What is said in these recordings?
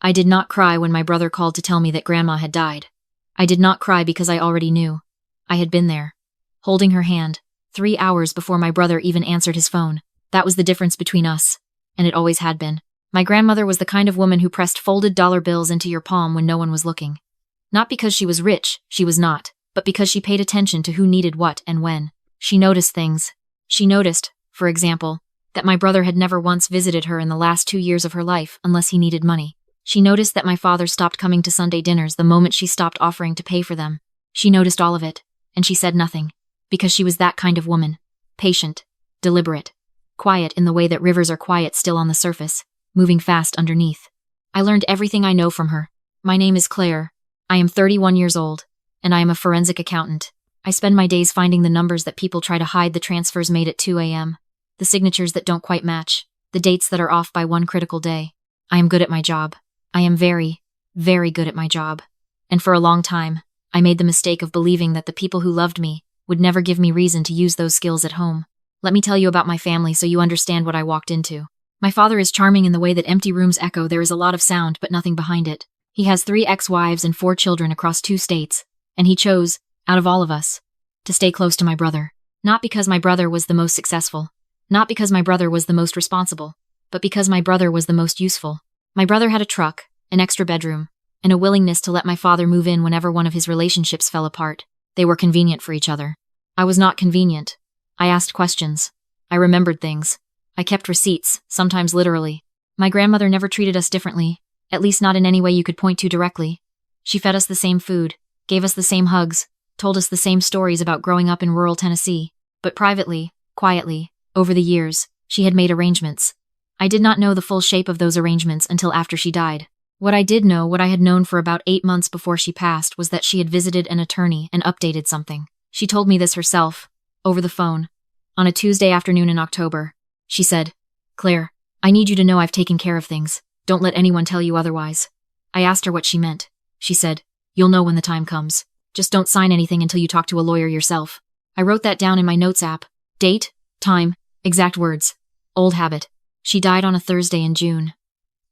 I did not cry when my brother called to tell me that Grandma had died. I did not cry because I already knew. I had been there, holding her hand, 3 hours before my brother even answered his phone. That was the difference between us, and it always had been. My grandmother was the kind of woman who pressed folded dollar bills into your palm when no one was looking. Not because she was rich, she was not, but because she paid attention to who needed what and when. She noticed things. She noticed, for example, that my brother had never once visited her in the last 2 years of her life unless he needed money. She noticed that my father stopped coming to Sunday dinners the moment she stopped offering to pay for them. She noticed all of it, and she said nothing, because she was that kind of woman. Patient, deliberate, quiet in the way that rivers are quiet still on the surface, moving fast underneath. I learned everything I know from her. My name is Claire. I am 31 years old, and I am a forensic accountant. I spend my days finding the numbers that people try to hide, the transfers made at 2 a.m., the signatures that don't quite match, the dates that are off by one critical day. I am good at my job. I am very, very good at my job. And for a long time, I made the mistake of believing that the people who loved me would never give me reason to use those skills at home. Let me tell you about my family so you understand what I walked into. My father is charming in the way that empty rooms echo. There is a lot of sound, but nothing behind it. He has 3 ex-wives and 4 children across 2 states, and he chose, out of all of us, to stay close to my brother. Not because my brother was the most successful, not because my brother was the most responsible, but because my brother was the most useful. My brother had a truck, an extra bedroom, and a willingness to let my father move in whenever one of his relationships fell apart. They were convenient for each other. I was not convenient. I asked questions. I remembered things. I kept receipts, sometimes literally. My grandmother never treated us differently, at least not in any way you could point to directly. She fed us the same food, gave us the same hugs, told us the same stories about growing up in rural Tennessee. But privately, quietly, over the years, she had made arrangements. I did not know the full shape of those arrangements until after she died. What I did know, what I had known for about 8 months before she passed, was that she had visited an attorney and updated something. She told me this herself, over the phone, on a Tuesday afternoon in October. She said, "Claire, I need you to know I've taken care of things. Don't let anyone tell you otherwise." I asked her what she meant. She said, "You'll know when the time comes. Just don't sign anything until you talk to a lawyer yourself." I wrote that down in my notes app. Date, time, exact words. Old habit. She died on a Thursday in June.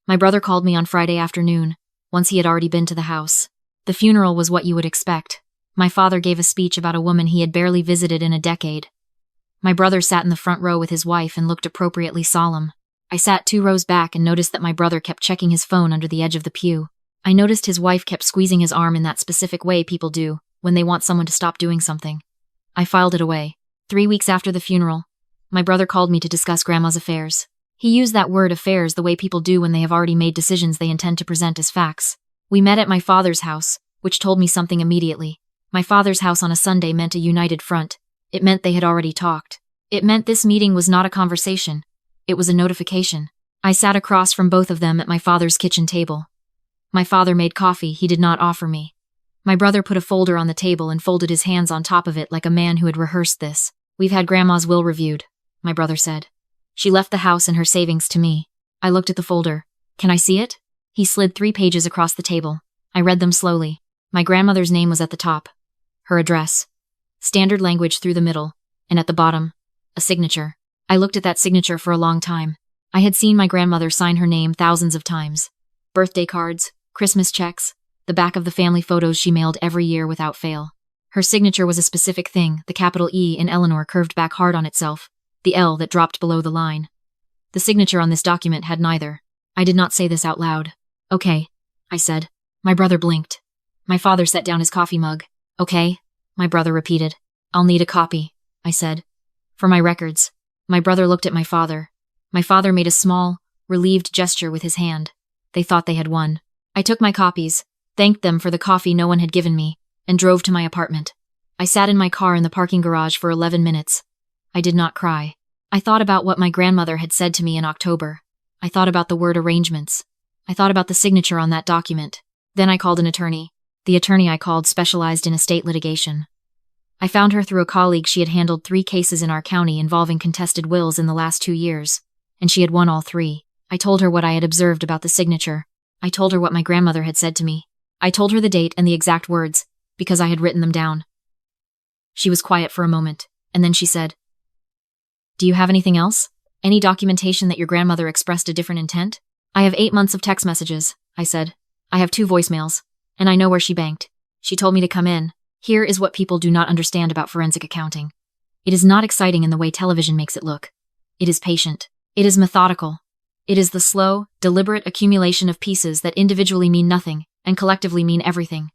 My brother called me on Friday afternoon, once he had already been to the house. The funeral was what you would expect. My father gave a speech about a woman he had barely visited in a decade. My brother sat in the front row with his wife and looked appropriately solemn. I sat 2 rows back and noticed that my brother kept checking his phone under the edge of the pew. I noticed his wife kept squeezing his arm in that specific way people do when they want someone to stop doing something. I filed it away. 3 weeks after the funeral, my brother called me to discuss Grandma's affairs. He used that word affairs the way people do when they have already made decisions they intend to present as facts. We met at my father's house, which told me something immediately. My father's house on a Sunday meant a united front. It meant they had already talked. It meant this meeting was not a conversation. It was a notification. I sat across from both of them at my father's kitchen table. My father made coffee he did not offer me. My brother put a folder on the table and folded his hands on top of it like a man who had rehearsed this. "We've had Grandma's will reviewed," my brother said. "She left the house and her savings to me." I looked at the folder. "Can I see it?" He slid 3 pages across the table. I read them slowly. My grandmother's name was at the top. Her address. Standard language through the middle. And at the bottom, a signature. I looked at that signature for a long time. I had seen my grandmother sign her name thousands of times. Birthday cards, Christmas checks, the back of the family photos she mailed every year without fail. Her signature was a specific thing, the capital E in Eleanor curved back hard on itself, the L that dropped below the line. The signature on this document had neither. I did not say this out loud. "Okay," I said. My brother blinked. My father set down his coffee mug. "Okay," my brother repeated. "I'll need a copy," I said. "For my records." My brother looked at my father. My father made a small, relieved gesture with his hand. They thought they had won. I took my copies, thanked them for the coffee no one had given me, and drove to my apartment. I sat in my car in the parking garage for 11 minutes. I did not cry. I thought about what my grandmother had said to me in October. I thought about the word arrangements. I thought about the signature on that document. Then I called an attorney. The attorney I called specialized in estate litigation. I found her through a colleague. She had handled 3 cases in our county involving contested wills in the last 2 years, and she had won all 3. I told her what I had observed about the signature. I told her what my grandmother had said to me. I told her the date and the exact words, because I had written them down. She was quiet for a moment, and then she said, "Do you have anything else? Any documentation that your grandmother expressed a different intent?" "I have 8 months of text messages," I said. I have 2 voicemails, and I know where she banked. She told me to come in. Here is what people do not understand about forensic accounting. It is not exciting in the way television makes it look. It is patient. It is methodical. It is the slow, deliberate accumulation of pieces that individually mean nothing and collectively mean everything.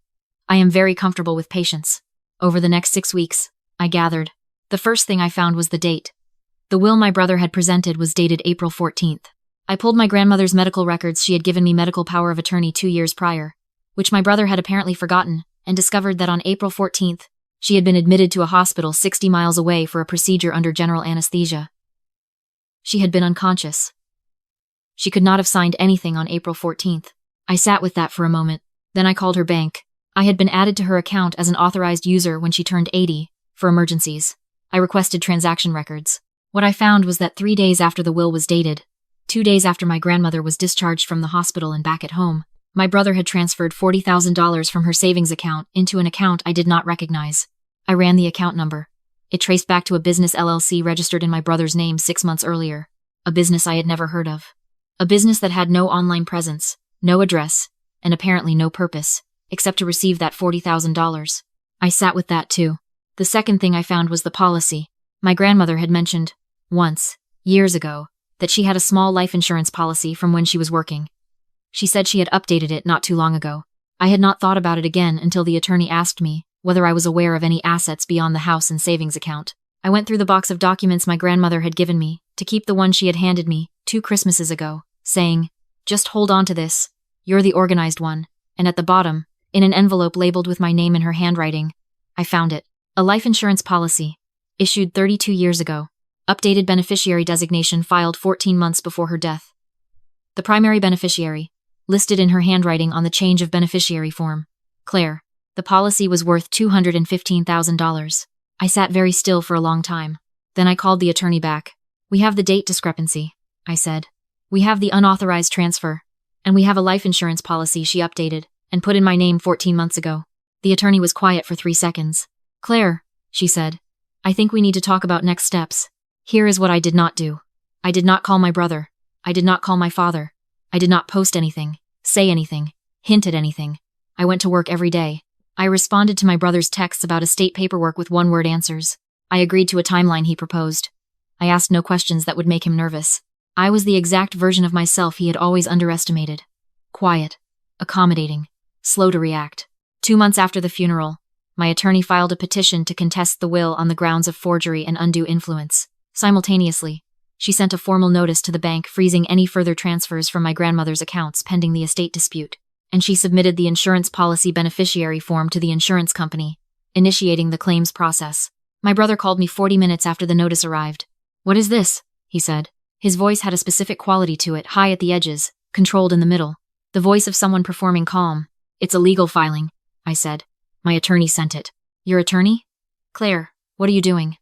I am very comfortable with patience. Over the next 6 weeks, I gathered. The first thing I found was the date. The will my brother had presented was dated April 14th. I pulled my grandmother's medical records. She had given me medical power of attorney 2 years prior, which my brother had apparently forgotten, and discovered that on April 14th, she had been admitted to a hospital 60 miles away for a procedure under general anesthesia. She had been unconscious. She could not have signed anything on April 14th. I sat with that for a moment. Then I called her bank. I had been added to her account as an authorized user when she turned 80, for emergencies. I requested transaction records. What I found was that 3 days after the will was dated, 2 days after my grandmother was discharged from the hospital and back at home, my brother had transferred $40,000 from her savings account into an account I did not recognize. I ran the account number. It traced back to a business LLC registered in my brother's name 6 months earlier, a business I had never heard of. A business that had no online presence, no address, and apparently no purpose, except to receive that $40,000. I sat with that too. The second thing I found was the policy. My grandmother had mentioned, once, years ago, that she had a small life insurance policy from when she was working. She said she had updated it not too long ago. I had not thought about it again until the attorney asked me whether I was aware of any assets beyond the house and savings account. I went through the box of documents my grandmother had given me to keep the one she had handed me 2 Christmases ago, saying, "Just hold on to this. You're the organized one." And at the bottom, in an envelope labeled with my name in her handwriting, I found it. A life insurance policy, issued 32 years ago. Updated beneficiary designation filed 14 months before her death. The primary beneficiary, listed in her handwriting on the change of beneficiary form, Claire. The policy was worth $215,000. I sat very still for a long time. Then I called the attorney back. "We have the date discrepancy," I said. "We have the unauthorized transfer. And we have a life insurance policy she updated and put in my name 14 months ago." The attorney was quiet for 3 seconds. "Claire," she said, "I think we need to talk about next steps. Here is what I did not do. I did not call my brother. I did not call my father. I did not post anything, say anything, hint at anything. I went to work every day. I responded to my brother's texts about estate paperwork with one-word answers. I agreed to a timeline he proposed. I asked no questions that would make him nervous. I was the exact version of myself he had always underestimated. Quiet, accommodating, slow to react. 2 months after the funeral, my attorney filed a petition to contest the will on the grounds of forgery and undue influence. Simultaneously, she sent a formal notice to the bank freezing any further transfers from my grandmother's accounts pending the estate dispute, and she submitted the insurance policy beneficiary form to the insurance company, initiating the claims process. My brother called me 40 minutes after the notice arrived. "What is this?" he said. His voice had a specific quality to it, high at the edges, controlled in the middle. The voice of someone performing calm. "It's a legal filing," I said. "My attorney sent it." "Your attorney?" "Claire, what are you doing?"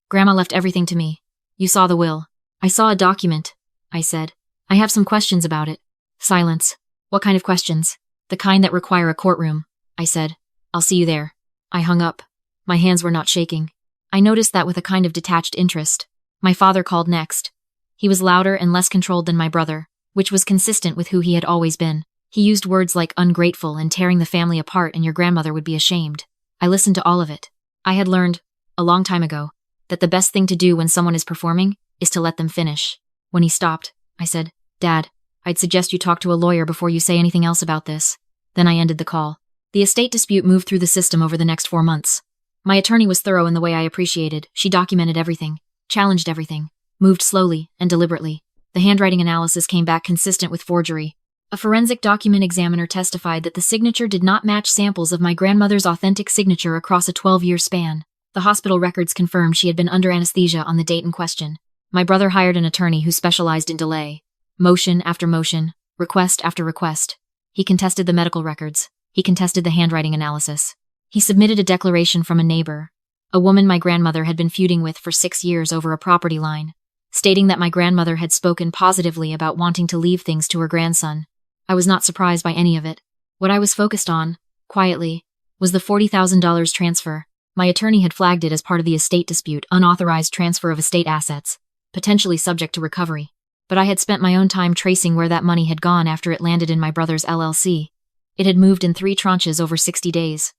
"Grandma left everything to me. You saw the will." "I saw a document," I said. "I have some questions about it." Silence. "What kind of questions?" "The kind that require a courtroom," I said. "I'll see you there." I hung up. My hands were not shaking. I noticed that with a kind of detached interest. My father called next. He was louder and less controlled than my brother, which was consistent with who he had always been. He used words like ungrateful and tearing the family apart, and your grandmother would be ashamed. I listened to all of it. I had learned, a long time ago, that the best thing to do when someone is performing is to let them finish. When he stopped, I said, "Dad, I'd suggest you talk to a lawyer before you say anything else about this." Then I ended the call. The estate dispute moved through the system over the next 4 months. My attorney was thorough in the way I appreciated. She documented everything, challenged everything, moved slowly and deliberately. The handwriting analysis came back consistent with forgery. A forensic document examiner testified that the signature did not match samples of my grandmother's authentic signature across a 12-year span. The hospital records confirmed she had been under anesthesia on the date in question. My brother hired an attorney who specialized in delay. Motion after motion, request after request. He contested the medical records. He contested the handwriting analysis. He submitted a declaration from a neighbor, a woman my grandmother had been feuding with for 6 years over a property line, stating that my grandmother had spoken positively about wanting to leave things to her grandson. I was not surprised by any of it. What I was focused on, quietly, was the $40,000 transfer. My attorney had flagged it as part of the estate dispute, unauthorized transfer of estate assets, potentially subject to recovery. But I had spent my own time tracing where that money had gone after it landed in my brother's LLC. It had moved in 3 tranches over 60 days.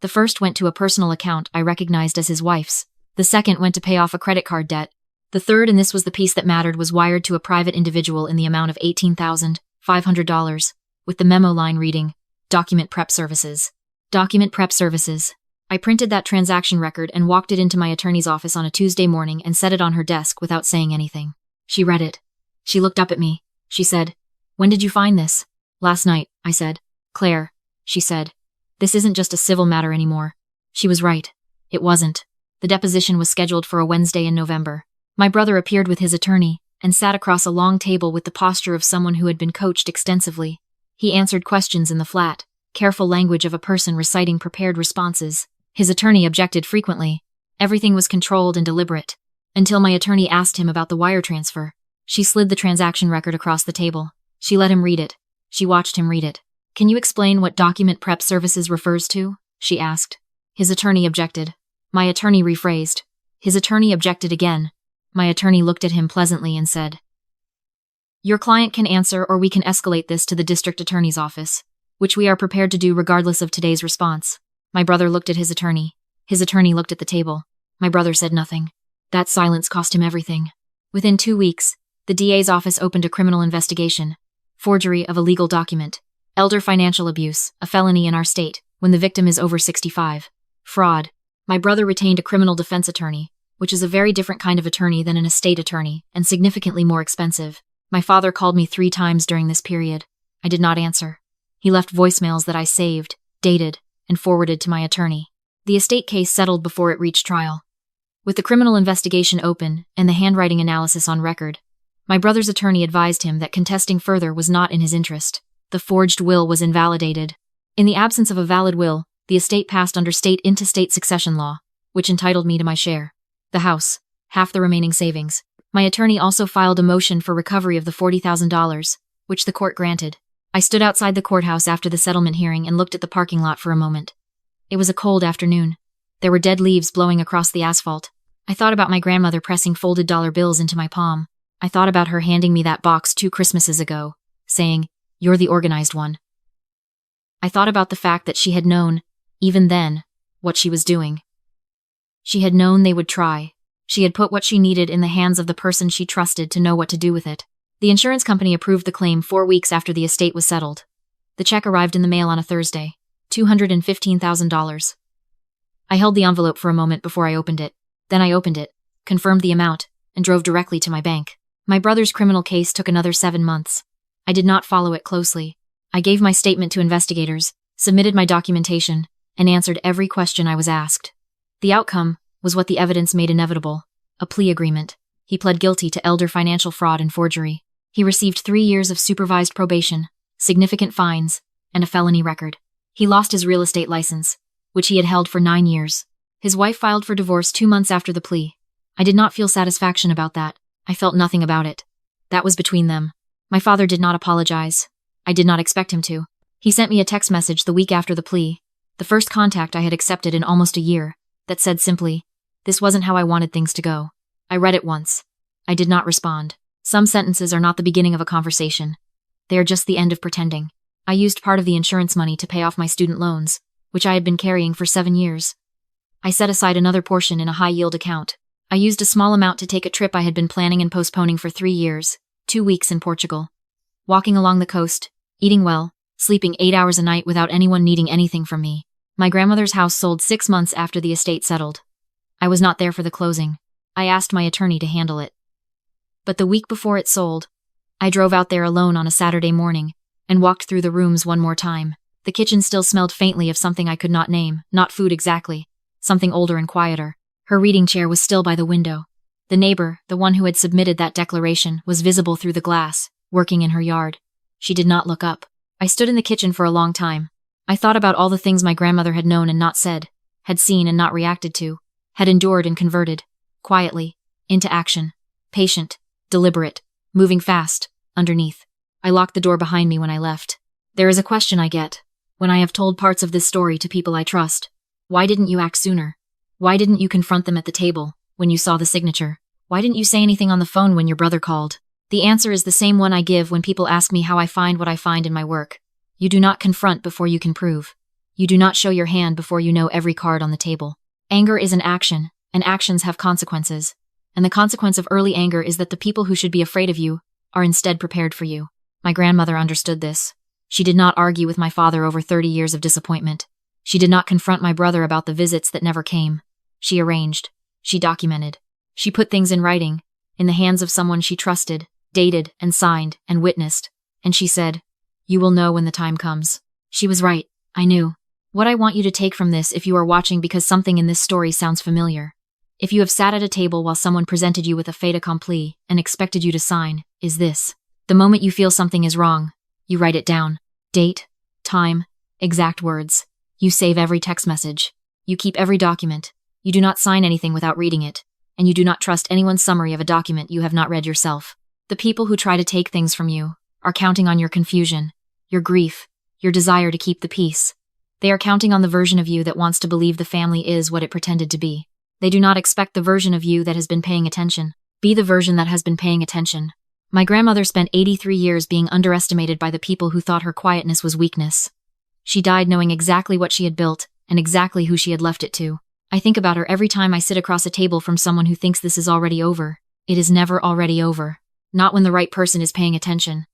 The first went to a personal account I recognized as his wife's. The second went to pay off a credit card debt. The third, and this was the piece that mattered, was wired to a private individual in the amount of $18,500, with the memo line reading, Document Prep Services. Document Prep Services. I printed that transaction record and walked it into my attorney's office on a Tuesday morning and set it on her desk without saying anything. She read it. She looked up at me. She said, "When did you find this?" "Last night," I said. "Claire," she said, "this isn't just a civil matter anymore." She was right. It wasn't. The deposition was scheduled for a Wednesday in November. My brother appeared with his attorney and sat across a long table with the posture of someone who had been coached extensively. He answered questions in the flat, careful language of a person reciting prepared responses. His attorney objected frequently. Everything was controlled and deliberate, until my attorney asked him about the wire transfer. She slid the transaction record across the table. She let him read it. She watched him read it. "Can you explain what Document Prep Services refers to?" she asked. His attorney objected. My attorney rephrased. His attorney objected again. My attorney looked at him pleasantly and said, "Your client can answer, or we can escalate this to the district attorney's office, which we are prepared to do regardless of today's response." My brother looked at his attorney. His attorney looked at the table. My brother said nothing. That silence cost him everything. Within 2 weeks, the DA's office opened a criminal investigation. Forgery of a legal document. Elder financial abuse, a felony in our state, when the victim is over 65. Fraud. My brother retained a criminal defense attorney, which is a very different kind of attorney than an estate attorney, and significantly more expensive. My father called me 3 times during this period. I did not answer. He left voicemails that I saved, dated, and forwarded to my attorney. The estate case settled before it reached trial. With the criminal investigation open and the handwriting analysis on record, my brother's attorney advised him that contesting further was not in his interest. The forged will was invalidated. In the absence of a valid will, the estate passed under state intestate succession law, which entitled me to my share. The house, half the remaining savings. My attorney also filed a motion for recovery of the $40,000, which the court granted. I stood outside the courthouse after the settlement hearing and looked at the parking lot for a moment. It was a cold afternoon. There were dead leaves blowing across the asphalt. I thought about my grandmother pressing folded dollar bills into my palm. I thought about her handing me that box 2 Christmases ago, saying, "You're the organized one." I thought about the fact that she had known, even then, what she was doing. She had known they would try. She had put what she needed in the hands of the person she trusted to know what to do with it. The insurance company approved the claim 4 weeks after the estate was settled. The check arrived in the mail on a Thursday. $215,000. I held the envelope for a moment before I opened it. Then I opened it, confirmed the amount, and drove directly to my bank. My brother's criminal case took another 7 months. I did not follow it closely. I gave my statement to investigators, submitted my documentation, and answered every question I was asked. The outcome was what the evidence made inevitable: a plea agreement. He pled guilty to elder financial fraud and forgery. He received 3 years of supervised probation, significant fines, and a felony record. He lost his real estate license, which he had held for 9 years. His wife filed for divorce 2 months after the plea. I did not feel satisfaction about that. I felt nothing about it. That was between them. My father did not apologize. I did not expect him to. He sent me a text message the week after the plea, the first contact I had accepted in almost a year, that said simply, "This wasn't how I wanted things to go." I read it once. I did not respond. Some sentences are not the beginning of a conversation. They are just the end of pretending. I used part of the insurance money to pay off my student loans, which I had been carrying for 7 years. I set aside another portion in a high-yield account. I used a small amount to take a trip I had been planning and postponing for 3 years, 2 weeks in Portugal. Walking along the coast, eating well, sleeping 8 hours a night without anyone needing anything from me. My grandmother's house sold 6 months after the estate settled. I was not there for the closing. I asked my attorney to handle it. But the week before it sold, I drove out there alone on a Saturday morning and walked through the rooms one more time. The kitchen still smelled faintly of something I could not name, not food exactly, something older and quieter. Her reading chair was still by the window. The neighbor, the one who had submitted that declaration, was visible through the glass, working in her yard. She did not look up. I stood in the kitchen for a long time. I thought about all the things my grandmother had known and not said, had seen and not reacted to, had endured and converted, quietly, into action, patient, deliberate, moving fast, underneath. I locked the door behind me when I left. There is a question I get, when I have told parts of this story to people I trust. Why didn't you act sooner? Why didn't you confront them at the table, when you saw the signature? Why didn't you say anything on the phone when your brother called? The answer is the same one I give when people ask me how I find what I find in my work. You do not confront before you can prove. You do not show your hand before you know every card on the table. Anger is an action, and actions have consequences. And the consequence of early anger is that the people who should be afraid of you are instead prepared for you. My grandmother understood this. She did not argue with my father over 30 years of disappointment. She did not confront my brother about the visits that never came. She arranged. She documented. She put things in writing, in the hands of someone she trusted, dated and signed and witnessed. And she said, "You will know when the time comes." She was right. I knew. What I want you to take from this, if you are watching because something in this story sounds familiar, if you have sat at a table while someone presented you with a fait accompli and expected you to sign, is this. The moment you feel something is wrong, you write it down. Date, time, exact words. You save every text message. You keep every document. You do not sign anything without reading it, and you do not trust anyone's summary of a document you have not read yourself. The people who try to take things from you are counting on your confusion, your grief, your desire to keep the peace. They are counting on the version of you that wants to believe the family is what it pretended to be. They do not expect the version of you that has been paying attention. Be the version that has been paying attention. My grandmother spent 83 years being underestimated by the people who thought her quietness was weakness. She died knowing exactly what she had built and exactly who she had left it to. I think about her every time I sit across a table from someone who thinks this is already over. It is never already over. Not when the right person is paying attention.